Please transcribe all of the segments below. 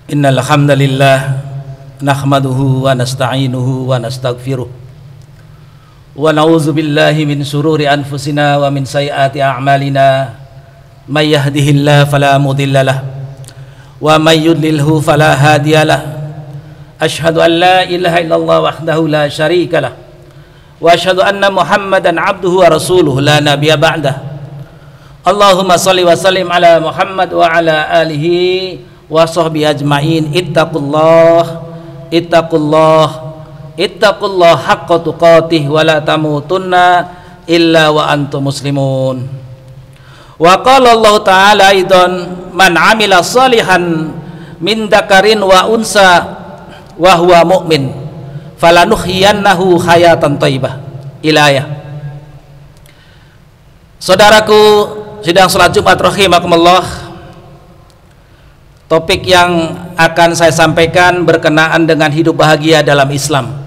Innal hamdalillah nahmaduhu wa nasta'inuhu wa nastaghfiruh wa na'udzu billahi min shururi anfusina wa min sayyiati a'malina may yahdihillahu fala mudhillalah wa may yudlilhu fala hadiyalah. Asyhadu an la ilaha illallah wahdahu la syarikalah wa asyhadu anna Muhammadan abduhu wa rasuluhu la nabiyya ba'dah. Allahumma shalli wa sallim ala Muhammad wa ala alihi wa sahbihi ajma'in. Ittaqullah haqqa tuqatih wa la tamutunna illa wa antum muslimun. Wa qala Allah ta'ala aidan man 'amila shalihan min dzakarin wa unsa wa huwa mu'min falanuhyiyannahu hayatan thayyibah. Ilayah. Saudaraku sidang salat Jumat rahimakumullah, topik yang akan saya sampaikan berkenaan dengan hidup bahagia dalam Islam.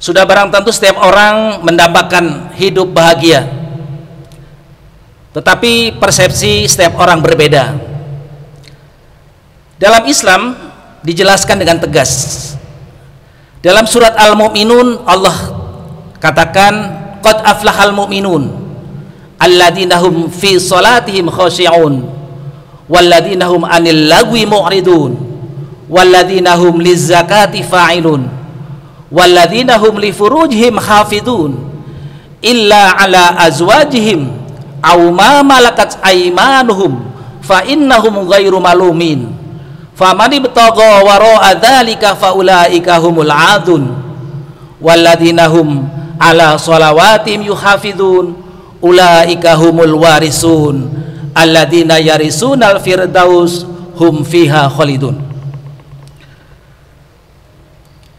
Sudah barang tentu setiap orang mendambakan hidup bahagia, tetapi persepsi setiap orang berbeda. Dalam Islam dijelaskan dengan tegas. Dalam surat Al-Mu'minun Allah katakan qad aflahal mu'minun alladzina hum fi sholatihim khashi'un walladzina hum 'anil lagwi mu'ridun walladzina hum lizzakati fa'ilun walladzina hum li furujihim hafidun illa 'ala azwajihim aw ma malakat aymanuhum fa innahum ghairu malumin faman ibtagha wara'a dzalika faulaika humul 'adun walladzina hum 'ala shalawatihim yuhafidun ulaika humul warisun alladzina yarisunal firdaus hum fiha khalidun.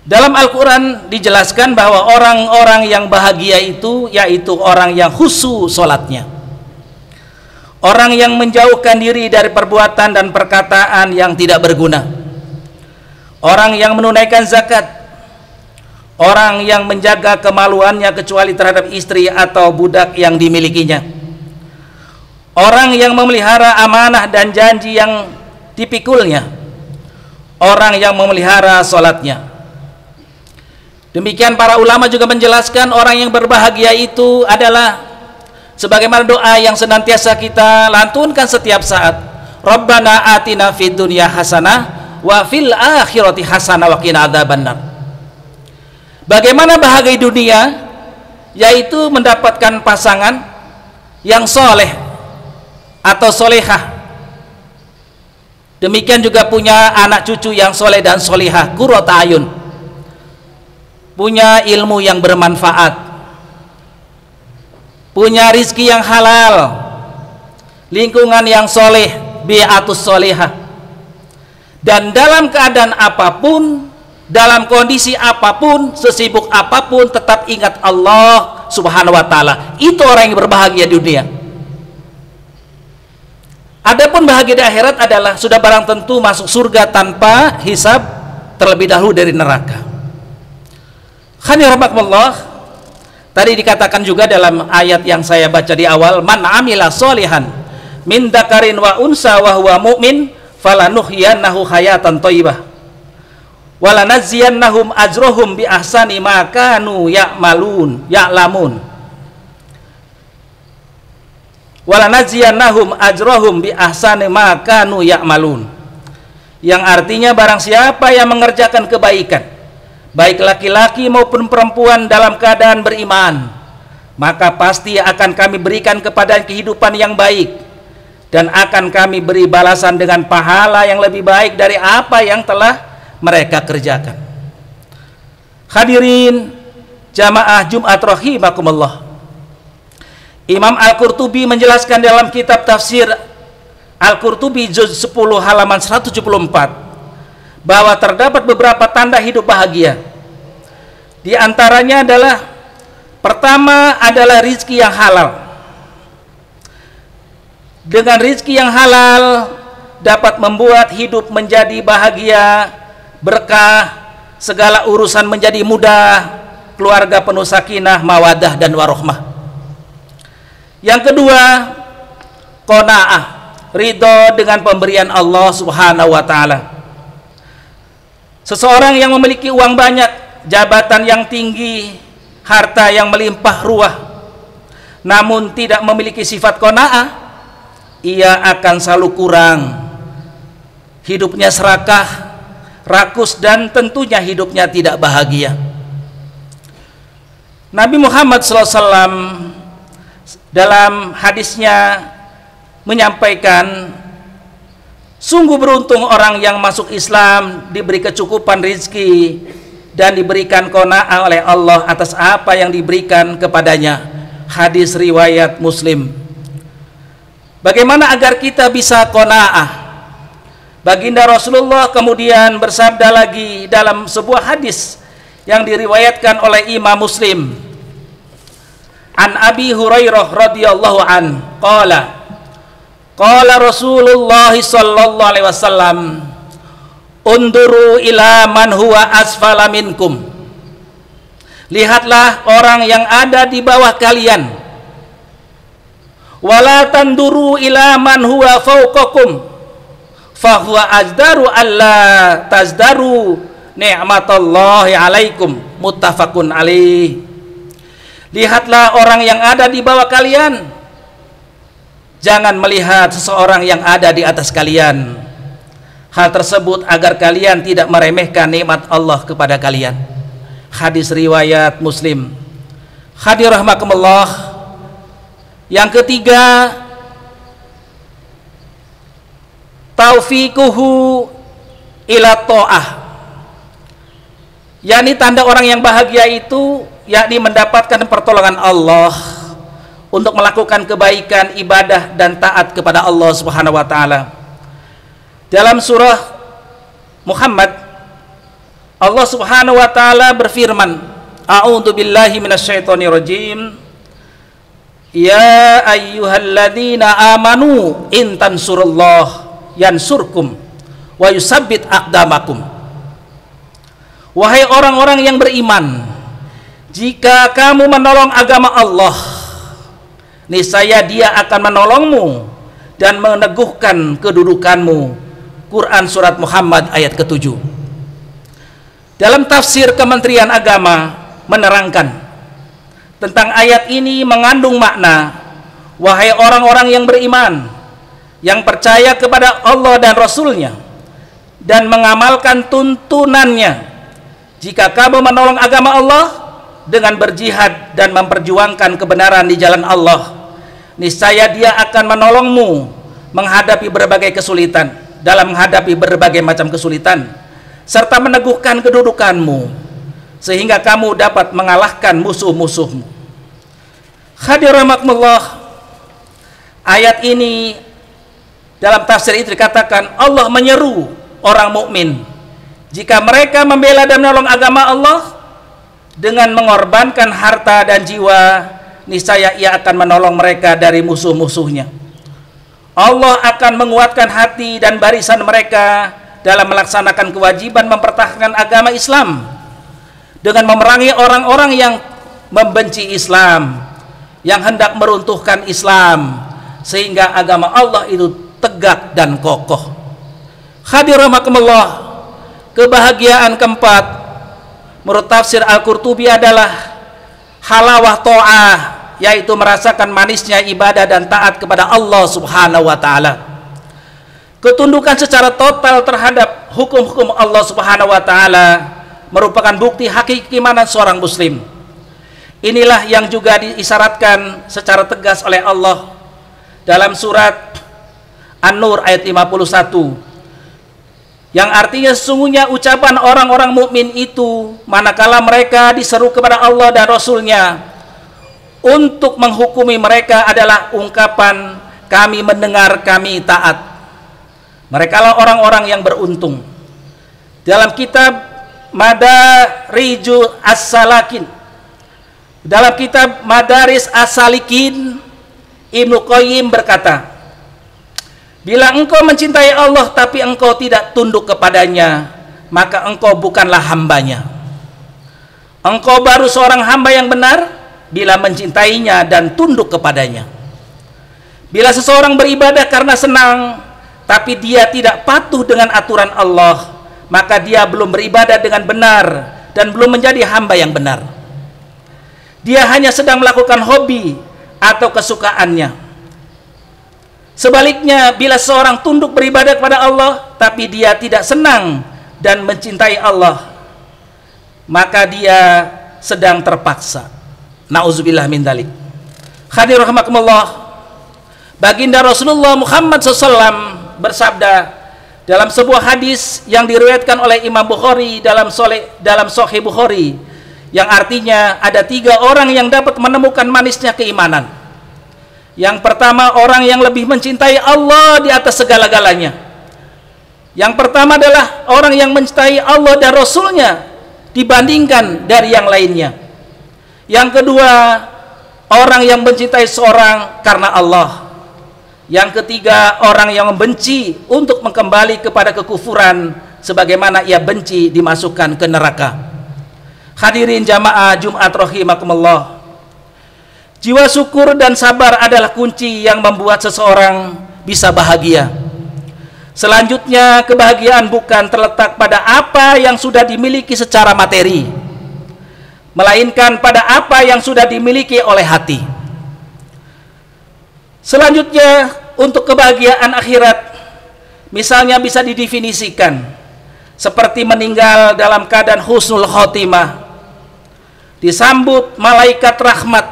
Dalam Al-Quran dijelaskan bahwa orang-orang yang bahagia itu yaitu orang yang khusyuk sholatnya, orang yang menjauhkan diri dari perbuatan dan perkataan yang tidak berguna, orang yang menunaikan zakat, orang yang menjaga kemaluannya kecuali terhadap istri atau budak yang dimilikinya, orang yang memelihara amanah dan janji yang dipikulnya, orang yang memelihara sholatnya. Demikian para ulama juga menjelaskan orang yang berbahagia itu adalah sebagaimana doa yang senantiasa kita lantunkan setiap saat, Rabbana atina fid dunya hasanah wa fil akhirati hasanah wa qina adzabannar. Bagaimana bahagia dunia? Yaitu mendapatkan pasangan yang soleh atau solehah, demikian juga punya anak cucu yang soleh dan solehah, qurrata ayun, punya ilmu yang bermanfaat, punya rizki yang halal, lingkungan yang soleh, bi'atus solehah, dan dalam keadaan apapun, dalam kondisi apapun, sesibuk apapun, tetap ingat Allah subhanahu wa ta'ala. Itu orang yang berbahagia di dunia. Adapun bahagia di akhirat adalah sudah barang tentu masuk surga tanpa hisab terlebih dahulu dari neraka. Khanirabakumullah. Tadi dikatakan juga dalam ayat yang saya baca di awal, man amila sholihan min dzakarin wa unsa wa huwa mu'min falanuhyiyannahu hayatan thayyibah walanaziyannahum ajrohum bi ahsani ma kanu ya'lamun walanaziyannahum ajrohum bi ahsani ma kanu ya'malun, yang artinya barang siapa yang mengerjakan kebaikan, baik laki-laki maupun perempuan dalam keadaan beriman, maka pasti akan kami berikan kepada kehidupan yang baik dan akan kami beri balasan dengan pahala yang lebih baik dari apa yang telah mereka kerjakan. Hadirin jamaah Jumat rahimakumullah, Imam Al-Qurtubi menjelaskan dalam kitab tafsir Al-Qurtubi juz 10 halaman 174 bahwa terdapat beberapa tanda hidup bahagia. Di antaranya adalah, pertama adalah rizki yang halal. Dengan rizki yang halal dapat membuat hidup menjadi bahagia, berkah, segala urusan menjadi mudah, keluarga penuh sakinah, mawadah dan warohmah. Yang kedua, qanaah, ridho dengan pemberian Allah Subhanahu wa taala. Seseorang yang memiliki uang banyak, jabatan yang tinggi, harta yang melimpah ruah, namun tidak memiliki sifat qanaah, ia akan selalu kurang. Hidupnya serakah, rakus, dan tentunya hidupnya tidak bahagia. Nabi Muhammad SAW dalam hadisnya menyampaikan, sungguh beruntung orang yang masuk Islam diberi kecukupan rizki dan diberikan qanaah oleh Allah atas apa yang diberikan kepadanya. Hadis riwayat Muslim. Bagaimana agar kita bisa qanaah? Baginda Rasulullah kemudian bersabda lagi dalam sebuah hadis yang diriwayatkan oleh Imam Muslim, an Abi Hurairah radhiyallahu an qala Rasulullah sallallahu alaihi wasallam, unduru ila man huwa asfala minkum, lihatlah orang yang ada di bawah kalian, wala tanduru ila man huwa fawqakum fahuwa ajdaru alla tazdaru ni'matallahi alaikum, muttafaqun alaih. Lihatlah orang yang ada di bawah kalian, jangan melihat seseorang yang ada di atas kalian. Hal tersebut agar kalian tidak meremehkan nikmat Allah kepada kalian. Hadis riwayat Muslim. Hadir rahmakumullah. Yang ketiga, taufiquhu ila ta'ah, yakni tanda orang yang bahagia itu yakni mendapatkan pertolongan Allah untuk melakukan kebaikan, ibadah, dan taat kepada Allah Subhanahu wa taala. Dalam surah Muhammad, Allah Subhanahu wa taala berfirman, a'udzu billahi minasyaitonir rajim, ya ayyuhalladzina amanu in tansurullah yansurkum wa yusabbit aqdamakum. Wahai orang-orang yang beriman, jika kamu menolong agama Allah, niscaya Dia akan menolongmu dan meneguhkan kedudukanmu. Quran surat Muhammad ayat ke-7. Dalam tafsir Kementerian Agama menerangkan tentang ayat ini mengandung makna, wahai orang-orang yang beriman, yang percaya kepada Allah dan Rasul-Nya dan mengamalkan tuntunannya, jika kamu menolong agama Allah dengan berjihad dan memperjuangkan kebenaran di jalan Allah, niscaya Dia akan menolongmu menghadapi berbagai kesulitan, dalam menghadapi berbagai macam kesulitan, serta meneguhkan kedudukanmu sehingga kamu dapat mengalahkan musuh-musuhmu. Hadir rahmatullah. Ayat ini dalam tafsir itu dikatakan Allah menyeru orang mukmin, jika mereka membela dan menolong agama Allah dengan mengorbankan harta dan jiwa, niscaya Ia akan menolong mereka dari musuh-musuhnya. Allah akan menguatkan hati dan barisan mereka dalam melaksanakan kewajiban mempertahankan agama Islam dengan memerangi orang-orang yang membenci Islam, yang hendak meruntuhkan Islam, sehingga agama Allah itu tegak dan kokoh. Hadir rahmatullah. Kebahagiaan keempat menurut tafsir Al-Qurtubi adalah halawah ta'ah, yaitu merasakan manisnya ibadah dan taat kepada Allah Subhanahu wa taala. Ketundukan secara total terhadap hukum-hukum Allah Subhanahu wa taala merupakan bukti hakiki iman seorang muslim. Inilah yang juga diisyaratkan secara tegas oleh Allah dalam surat An-Nur ayat 51, yang artinya sesungguhnya ucapan orang-orang mukmin itu manakala mereka diseru kepada Allah dan Rasul-Nya untuk menghukumi mereka adalah ungkapan kami mendengar, kami taat. Mereka lah orang-orang yang beruntung. Dalam kitab Madarijus As-Salikin, dalam kitab Madaris As-Salikin, Ibnu Qayyim berkata, bila engkau mencintai Allah tapi engkau tidak tunduk kepadanya, maka engkau bukanlah hambanya. Engkau baru seorang hamba yang benar bila mencintainya dan tunduk kepadanya. Bila seseorang beribadah karena senang, tapi dia tidak patuh dengan aturan Allah, maka dia belum beribadah dengan benar dan belum menjadi hamba yang benar. Dia hanya sedang melakukan hobi atau kesukaannya. Sebaliknya, bila seorang tunduk beribadah kepada Allah, tapi dia tidak senang dan mencintai Allah, maka dia sedang terpaksa. Nauzubillah min dzalik. Hadirin rahimakumullah, baginda Rasulullah Muhammad SAW bersabda dalam sebuah hadis yang diriwayatkan oleh Imam Bukhari dalam Sahih Bukhari, yang artinya ada 3 orang yang dapat menemukan manisnya keimanan. Yang pertama, orang yang lebih mencintai Allah di atas segala-galanya. Yang pertama adalah orang yang mencintai Allah dan Rasulnya dibandingkan dari yang lainnya. Yang kedua, orang yang mencintai seorang karena Allah. Yang ketiga, orang yang membenci untuk kembali kepada kekufuran sebagaimana ia benci dimasukkan ke neraka. Hadirin jamaah Jumat rahimakumullah, jiwa syukur dan sabar adalah kunci yang membuat seseorang bisa bahagia. Selanjutnya, kebahagiaan bukan terletak pada apa yang sudah dimiliki secara materi, melainkan pada apa yang sudah dimiliki oleh hati. Selanjutnya, untuk kebahagiaan akhirat, misalnya bisa didefinisikan seperti meninggal dalam keadaan husnul khotimah, disambut malaikat rahmat,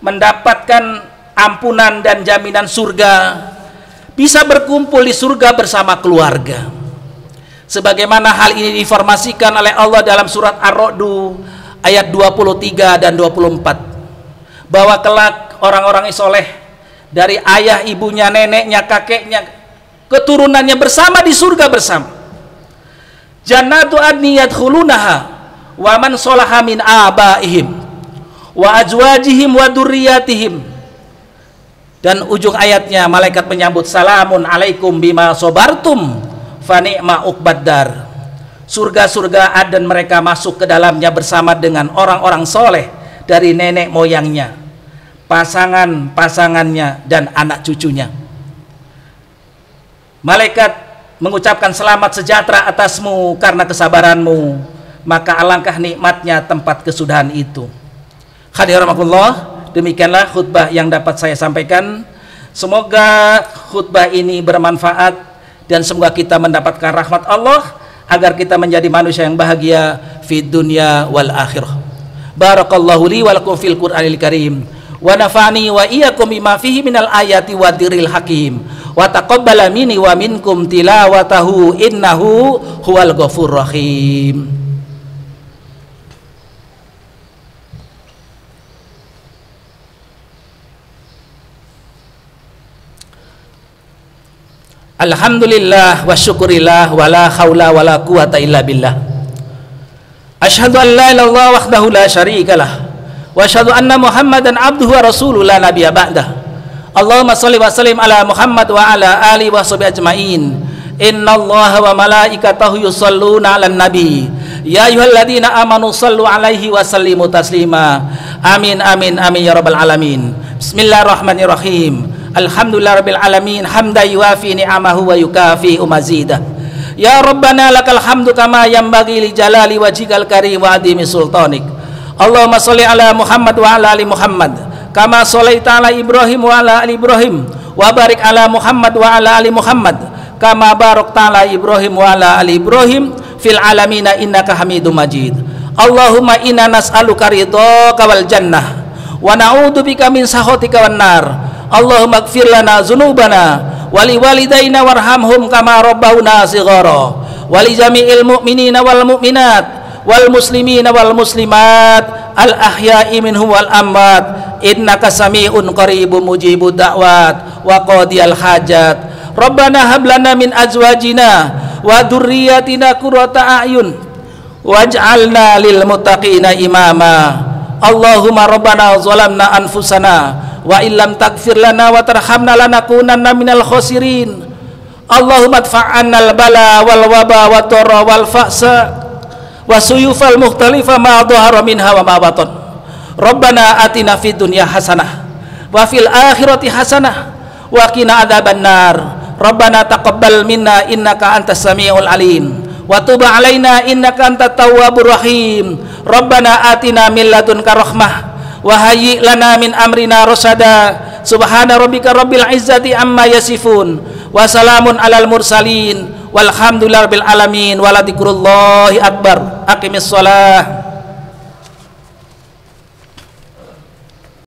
mendapatkan ampunan dan jaminan surga, bisa berkumpul di surga bersama keluarga. Sebagaimana hal ini diinformasikan oleh Allah dalam surat Ar-Ra'd ayat 23 dan 24, bahwa kelak orang-orang soleh dari ayah, ibunya, neneknya, kakeknya, keturunannya bersama di surga bersama. Jannatu adni yadkhulunaha wa man sholaha min abaihim wa azwajihim wa dzurriyyatihim. Dan ujung ayatnya malaikat menyambut, salamun alaikum bima sobartum fa ni'ma uqbaddar. Surga-surga Aden mereka masuk ke dalamnya bersama dengan orang-orang soleh dari nenek moyangnya, pasangan-pasangannya, dan anak cucunya. Malaikat mengucapkan selamat sejahtera atasmu karena kesabaranmu, maka alangkah nikmatnya tempat kesudahan itu. Hadirin rahimakumullah, demikianlah khutbah yang dapat saya sampaikan. Semoga khutbah ini bermanfaat dan semoga kita mendapatkan rahmat Allah agar kita menjadi manusia yang bahagia fid dunya wal akhirah. Barakallahu li wa lakum fil Qur'anil Karim wa nafa'ani wa iyyakum bima fihi minal ayati wa dziril hakim wa taqabbala minni wa minkum tilawatahu innahu huwal ghafurur rahim. Alhamdulillah wa syukurillah wa la haula wa la quwata illa billah. Asyhadu an la ilaha illallah wahdahu la syarikalah wa asyhadu anna Muhammadan abduhu wa rasuluhu la nabiyya ba'dah. Allahumma shalli wa sallim ala Muhammad wa ala alihi wa sahbihi ajmain. Innallaha wa malaikatahu yusholluna 'alan nabi. Ya ayyuhalladzina amanu shallu 'alaihi wa sallimu taslima. Amin amin amin ya rabbal alamin. Bismillahirrahmanirrahim. Alhamdulillah rabbil alamin, hamdan yuafi ni'amahu wa yukafi mazidah. Ya Rabbana lakal hamdu kama yanbaghi li jalali wajhikal karim wa adimi sultanik. Allahumma sholli ala Muhammad wa ala ali Muhammad kama sholaita ala Ibrahim wa ala ali Ibrahim wa barik ala Muhammad wa ala ali Muhammad kama barakta ala Ibrahim wa ala ali Ibrahim fil alamina innaka Hamidum Majid. Allahumma inna nas'aluka ridhaka wal jannah wa na'udzubika min sakhatika wan nar. Allahumma ighfir lana dzunubana wa li walidayna warhamhum kama rabbawna shighara wa li jami'il mu'minina wal mu'minat wal muslimina wal muslimat al ahya'i minhum wal amwat innaka sami'un qaribun mujibud da'wat wa qadiyal hajat. Rabbana hab lana min azwajina wa dzurriyyatina qurrata a'yun waj'alna lil muttaqina imama. Allahumma rabbana zalamna anfusana wa illam taghfir lana wa tarhamna lanakunanna minal khosirin. Allahumma adfa'annal bala wal waba wa dharra wal fa'sa wa suyufal mukhtalifa ma dhahara minha wa ma batan. Rabbana atina fid dunya hasanah wa fil akhirati hasanah wa qina adzabannar. Rabbana taqabbal minna innaka antas samiul alim wa tub alaina innaka antat tawwabur rahim. Rabbana atina min ladunka rahmah wa hayyi lana min amrina rasada. Subhana rabbika rabbil izzati amma yasifun wa salamun alal mursalin walhamdulillahi rabbil alamin. Waladzikrullahi akbar. Aqimis shalah.